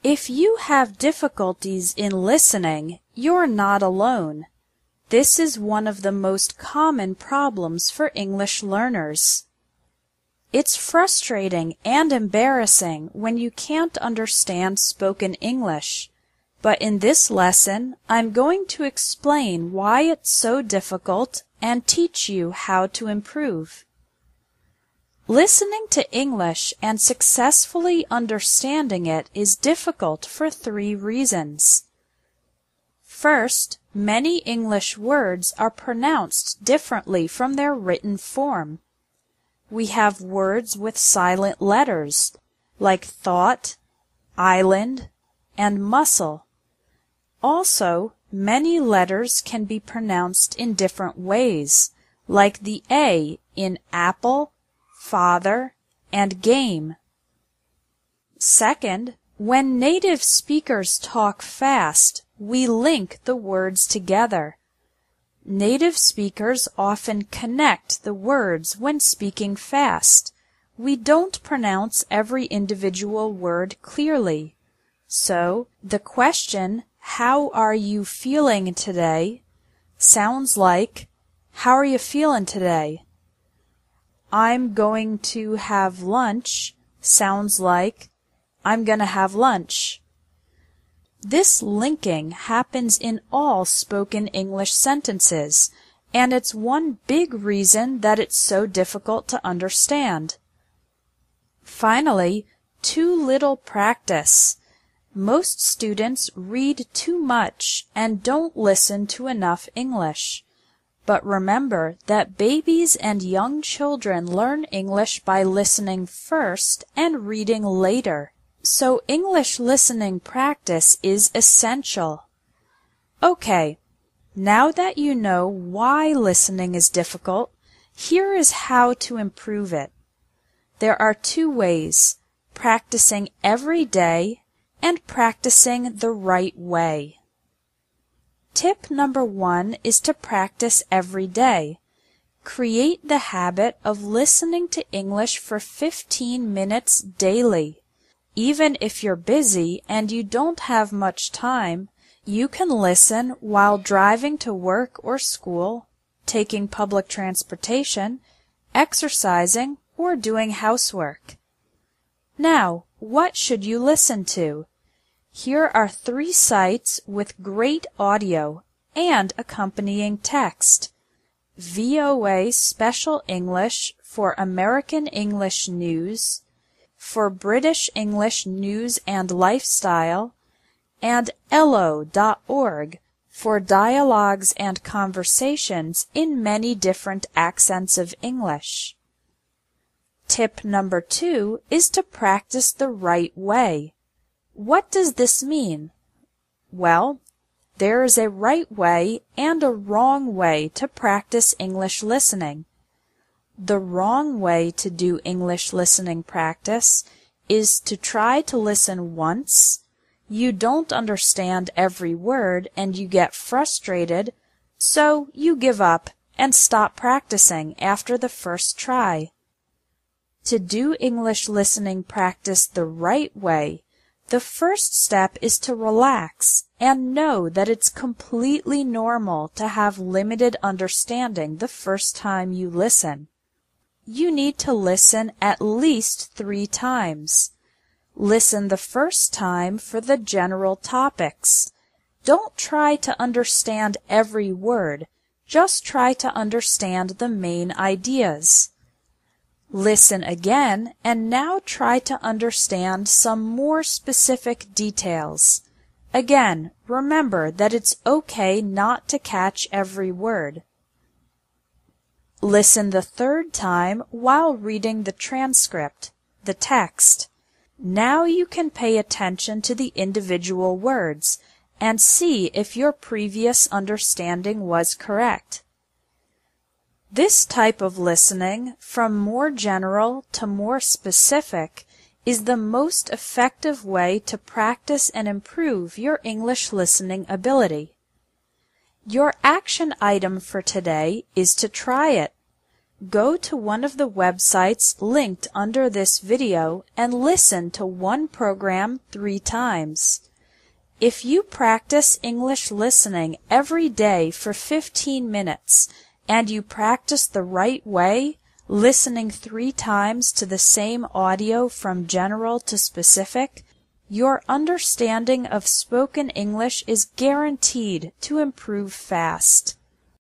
If you have difficulties in listening, you're not alone. This is one of the most common problems for English learners. It's frustrating and embarrassing when you can't understand spoken English, but in this lesson, I'm going to explain why it's so difficult and teach you how to improve. Listening to English and successfully understanding it is difficult for 3 reasons. First, many English words are pronounced differently from their written form. We have words with silent letters, like thought, island, and muscle. Also, many letters can be pronounced in different ways, like the A in apple, father, and game. Second, when native speakers talk fast, we link the words together. Native speakers often connect the words when speaking fast. We don't pronounce every individual word clearly. So, the question, "How are you feeling today?" sounds like, "How are you feeling today?" "I'm going to have lunch" sounds like, "I'm gonna have lunch." This linking happens in all spoken English sentences, and it's one big reason that it's so difficult to understand. Finally, too little practice. Most students read too much and don't listen to enough English. But remember that babies and young children learn English by listening first and reading later. So English listening practice is essential. Okay, now that you know why listening is difficult, here is how to improve it. There are 2 ways: practicing every day and practicing the right way. Tip number 1 is to practice every day. Create the habit of listening to English for 15 minutes daily. Even if you're busy and you don't have much time, you can listen while driving to work or school, taking public transportation, exercising, or doing housework. Now, what should you listen to? Here are 3 sites with great audio and accompanying text. VOA Special English for American English News, for British English News and Lifestyle, and elo.org for dialogues and conversations in many different accents of English. Tip number 2 is to practice the right way. What does this mean? Well, there is a right way and a wrong way to practice English listening. The wrong way to do English listening practice is to try to listen once, you don't understand every word and you get frustrated, so you give up and stop practicing after the first try. To do English listening practice the right way, the first step is to relax and know that it's completely normal to have limited understanding the first time you listen. You need to listen at least 3 times. Listen the first time for the general topics. Don't try to understand every word, just try to understand the main ideas. Listen again and now try to understand some more specific details. Again, remember that it's okay not to catch every word. Listen the 3rd time while reading the transcript, the text. Now you can pay attention to the individual words and see if your previous understanding was correct. This type of listening, from more general to more specific, is the most effective way to practice and improve your English listening ability. Your action item for today is to try it. Go to one of the websites linked under this video and listen to one program 3 times. If you practice English listening every day for 15 minutes and you practice the right way, listening 3 times to the same audio from general to specific, your understanding of spoken English is guaranteed to improve fast.